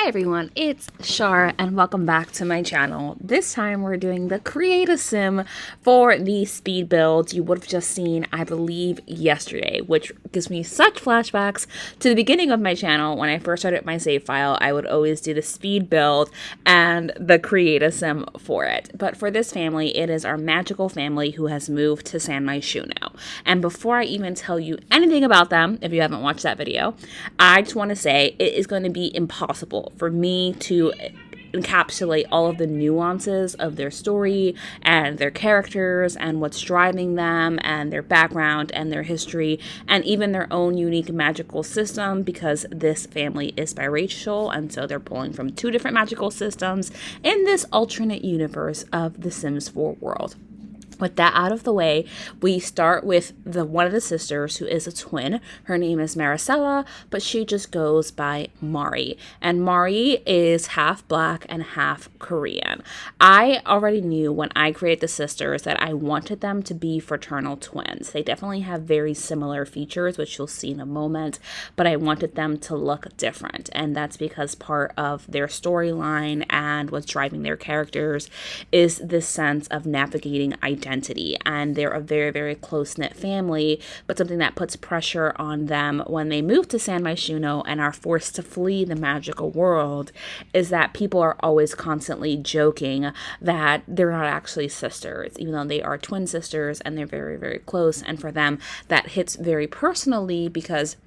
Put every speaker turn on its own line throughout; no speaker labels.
Hi everyone, it's Shar and welcome back to my channel. This time we're doing the create a sim for the speed build you would have just seen, I believe, yesterday, which gives me such flashbacks to the beginning of my channel. When I first started my save file, I would always do the speed build and the create a sim for it. But for this family, it is our magical family who has moved to San Myshuno. And before I even tell you anything about them, if you haven't watched that video, I just want to say it is going to be impossible for me to encapsulate all of the nuances of their story and their characters and what's driving them and their background and their history and even their own unique magical system, because this family is biracial and so they're pulling from two different magical systems in this alternate universe of the Sims 4 world. With that out of the way, we start with one of the sisters who is a twin. Her name is Maricela, but she just goes by Mari. And Mari is half Black and half Korean. I already knew when I created the sisters that I wanted them to be fraternal twins. They definitely have very similar features, which you'll see in a moment, but I wanted them to look different. And that's because part of their storyline and what's driving their characters is this sense of navigating identity. And they're a very, very close-knit family, but something that puts pressure on them when they move to San Myshuno and are forced to flee the magical world is that people are always constantly joking that they're not actually sisters, even though they are twin sisters and they're very, very close. And for them, that hits very personally because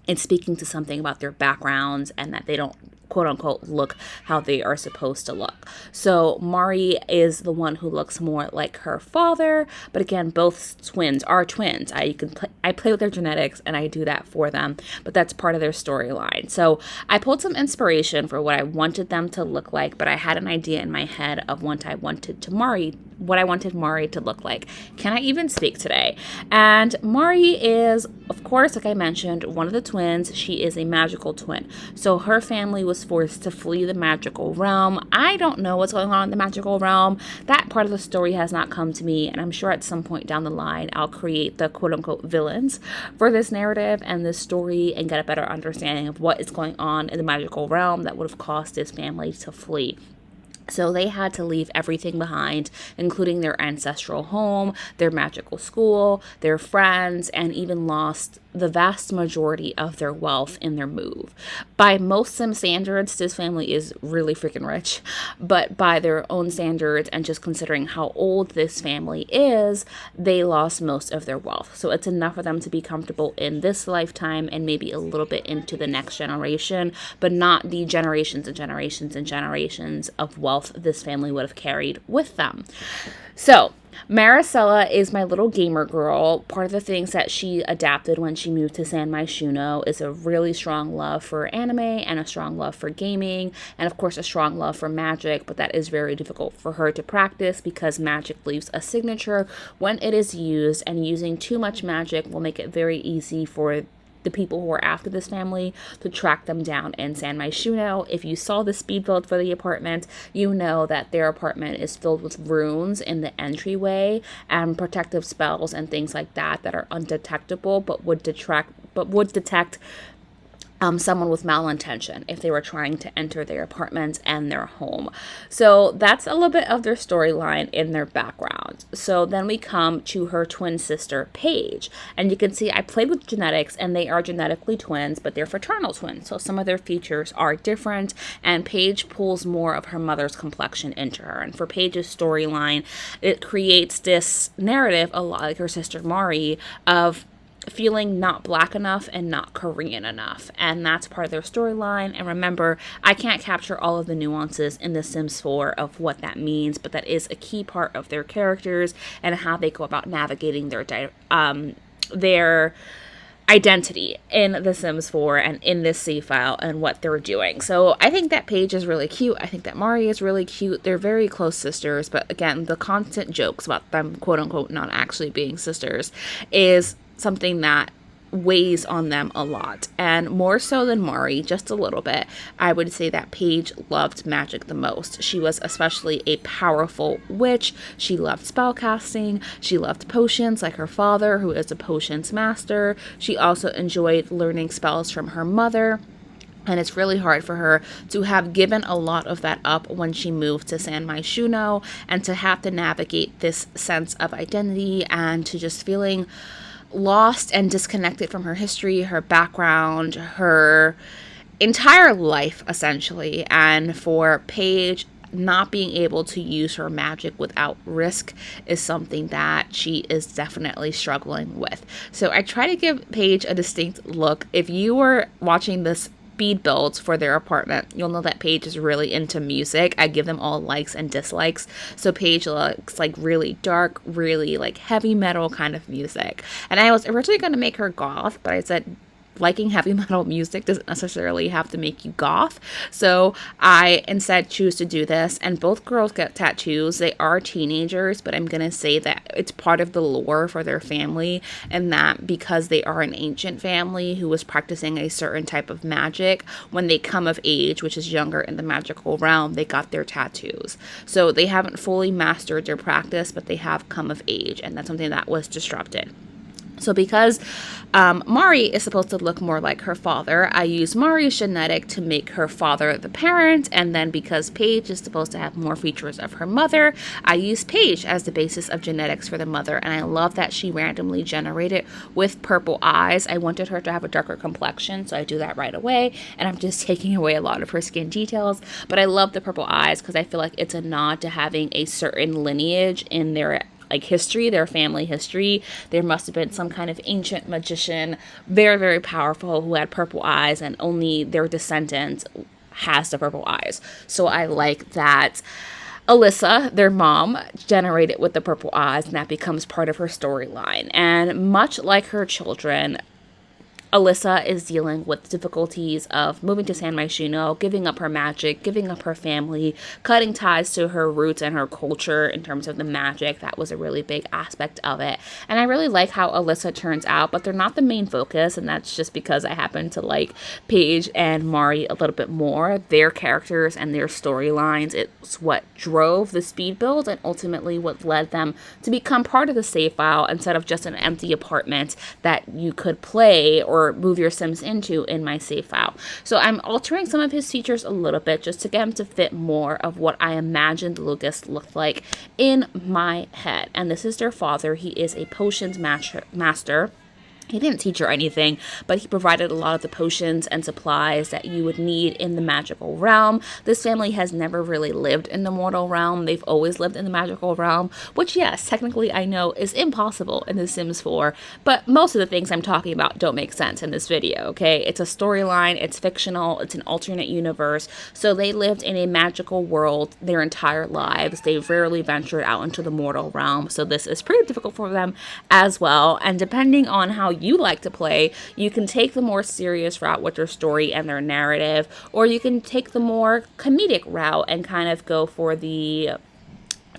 it's speaking to something about their backgrounds and that they don't quote unquote look how they are supposed to look. So Mari is the one who looks more like her father, but again, both twins are twins. I play with their genetics and I do that for them, but that's part of their storyline. So I pulled some inspiration for what I wanted them to look like, but I had an idea in my head of what I wanted Mari to look like. Can I even speak today? And Mari is, of course, like I mentioned, one of the twins. She is a magical twin. So her family was forced to flee the magical realm. I don't know what's going on in the magical realm. That part of the story has not come to me, and I'm sure at some point down the line I'll create the quote-unquote villains for this narrative and this story and get a better understanding of what is going on in the magical realm that would have caused this family to flee. So they had to leave everything behind, including their ancestral home, their magical school, their friends, and even lost the vast majority of their wealth in their move. By most Sim standards, this family is really freaking rich, but by their own standards and just considering how old this family is, they lost most of their wealth. So it's enough for them to be comfortable in this lifetime and maybe a little bit into the next generation, but not the generations and generations and generations of wealth this family would have carried with them. So Maricela is my little gamer girl. Part of the things that she adapted when she moved to San Myshuno is a really strong love for anime and a strong love for gaming, and of course a strong love for magic, but that is very difficult for her to practice because magic leaves a signature when it is used, and using too much magic will make it very easy for the people who are after this family to track them down in San Myshuno. If you saw the speed build for the apartment, you know that their apartment is filled with runes in the entryway and protective spells and things like that that are undetectable but would detect someone with malintention if they were trying to enter their apartment and their home. So that's a little bit of their storyline in their background. So then we come to her twin sister, Paige. And you can see I played with genetics and they are genetically twins, but they're fraternal twins. So some of their features are different, and Paige pulls more of her mother's complexion into her. And for Paige's storyline, it creates this narrative, a lot like her sister Mari, of feeling not Black enough and not Korean enough, and that's part of their storyline. And remember, I can't capture all of the nuances in The Sims 4 of what that means, but that is a key part of their characters and how they go about navigating their identity in The Sims 4 and in this save file and what they're doing. So I think that Paige is really cute. I think that Mari is really cute. They're very close sisters, but again, the constant jokes about them quote unquote not actually being sisters is something that weighs on them a lot, and more so than Mari, just a little bit. I would say that Paige loved magic the most. She was especially a powerful witch. She loved spellcasting. She loved potions like her father, who is a potions master. She also enjoyed learning spells from her mother. And it's really hard for her to have given a lot of that up when she moved to San Myshuno, and to have to navigate this sense of identity and to just feeling lost and disconnected from her history, her background, her entire life, essentially. And for Paige, not being able to use her magic without risk is something that she is definitely struggling with. So I try to give Paige a distinct look. If you were watching this speed builds for their apartment, you'll know that Paige is really into music. I give them all likes and dislikes. So Paige looks like really dark, really like heavy metal kind of music. And I was originally going to make her goth, but I said liking heavy metal music doesn't necessarily have to make you goth. So I instead choose to do this, and both girls get tattoos. They are teenagers, but I'm gonna say that it's part of the lore for their family, and that because they are an ancient family who was practicing a certain type of magic, when they come of age, which is younger in the magical realm, they got their tattoos. So they haven't fully mastered their practice, but they have come of age, and that's something that was disrupted. So because Mari is supposed to look more like her father, I use Mari's genetic to make her father the parent. And then because Paige is supposed to have more features of her mother, I use Paige as the basis of genetics for the mother. And I love that she randomly generated with purple eyes. I wanted her to have a darker complexion, so I do that right away. And I'm just taking away a lot of her skin details. But I love the purple eyes because I feel like it's a nod to having a certain lineage in their history, their family history. There must have been some kind of ancient magician, very, very powerful, who had purple eyes, and only their descendant has the purple eyes. So I like that Alyssa, their mom, generated with the purple eyes, and that becomes part of her storyline. And much like her children, Alyssa is dealing with difficulties of moving to San Myshuno, giving up her magic, giving up her family, cutting ties to her roots and her culture in terms of the magic. That was a really big aspect of it. And I really like how Alyssa turns out, but they're not the main focus, and that's just because I happen to like Paige and Mari a little bit more. Their characters and their storylines, it's what drove the speed build and ultimately what led them to become part of the save file instead of just an empty apartment that you could play or move your Sims into in my save file. So I'm altering some of his features a little bit just to get him to fit more of what I imagined Lucas looked like in my head. And this is their father. He is a potions master. He didn't teach her anything, but he provided a lot of the potions and supplies that you would need in the magical realm. This family has never really lived in the mortal realm. They've always lived in the magical realm, which, yes, technically I know is impossible in The Sims 4, but most of the things I'm talking about don't make sense in this video, okay? It's a storyline, it's fictional, it's an alternate universe, so they lived in a magical world their entire lives. They've rarely ventured out into the mortal realm, so this is pretty difficult for them as well, and depending on how you like to play, you can take the more serious route with their story and their narrative, or you can take the more comedic route and kind of go for the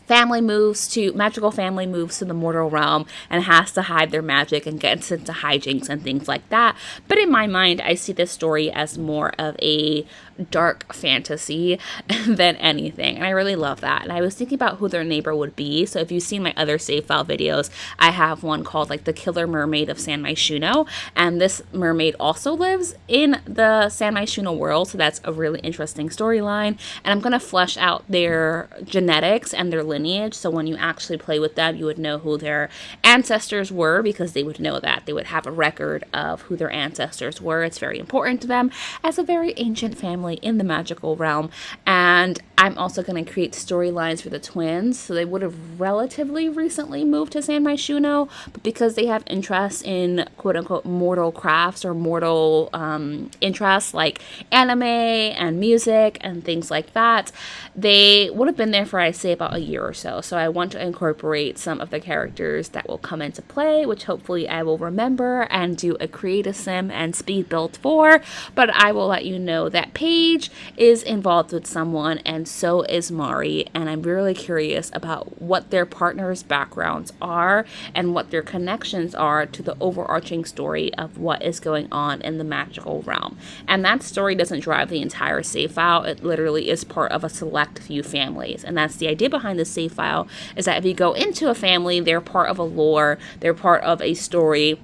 magical family moves to the mortal realm and has to hide their magic and gets into hijinks and things like that. But in my mind, I see this story as more of a dark fantasy than anything, and I really love that. And I was thinking about who their neighbor would be. So if you've seen my other save file videos, I have one called like the Killer Mermaid of San Myshuno, and this mermaid also lives in the San Myshuno world, so that's a really interesting storyline. And I'm going to flesh out their genetics and their lineage, so when you actually play with them, you would know who their ancestors were, because they would know that. They would have a record of who their ancestors were. It's very important to them as a very ancient family in the magical realm. And I'm also going to create storylines for the twins. So they would have relatively recently moved to San Myshuno, but because they have interests in quote-unquote mortal crafts or mortal interests like anime and music and things like that, they would have been there for, I say, about a year or so. So I want to incorporate some of the characters that will come into play, which hopefully I will remember and do a create a sim and speed build for. But I will let you know that Paige is involved with someone, and so is Mari, and I'm really curious about what their partners' backgrounds are and what their connections are to the overarching story of what is going on in the magical realm. And that story doesn't drive the entire save file. It literally is part of a select few families, and that's the idea behind the save file, is that if you go into a family, they're part of a lore, they're part of a story,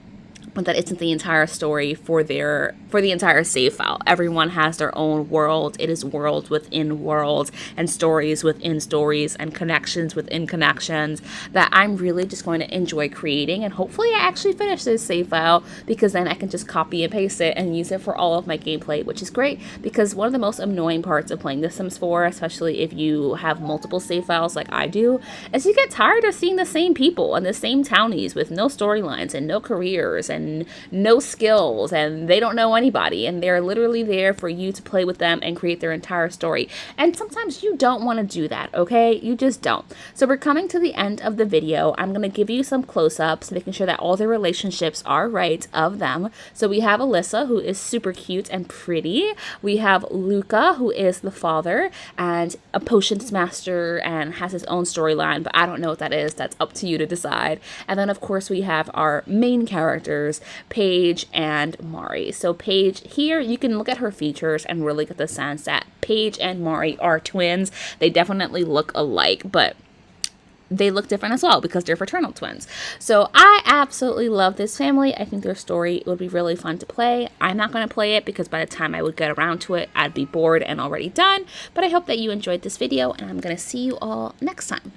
but that isn't the entire story for their for the entire save file. Everyone has their own world. It is worlds within worlds and stories within stories and connections within connections that I'm really just going to enjoy creating. And hopefully I actually finish this save file, because then I can just copy and paste it and use it for all of my gameplay, which is great, because one of the most annoying parts of playing The Sims 4, especially if you have multiple save files like I do, is you get tired of seeing the same people and the same townies with no storylines and no careers and no skills, and they don't know anybody, and they're literally there for you to play with them and create their entire story. And sometimes you don't want to do that, okay? You just don't. So we're coming to the end of the video. I'm going to give you some close-ups, making sure that all the relationships are right of them. So we have Alyssa, who is super cute and pretty. We have Luca, who is the father and a potions master and has his own storyline, but I don't know what that is. That's up to you to decide. And then, of course, we have our main characters, Paige and Mari. So Paige, here you can look at her features and really get the sense that Paige and Mari are twins. They definitely look alike, but they look different as well because they're fraternal twins. So I absolutely love this family. I think their story would be really fun to play. I'm not going to play it because by the time I would get around to it, I'd be bored and already done. But I hope that you enjoyed this video, and I'm going to see you all next time.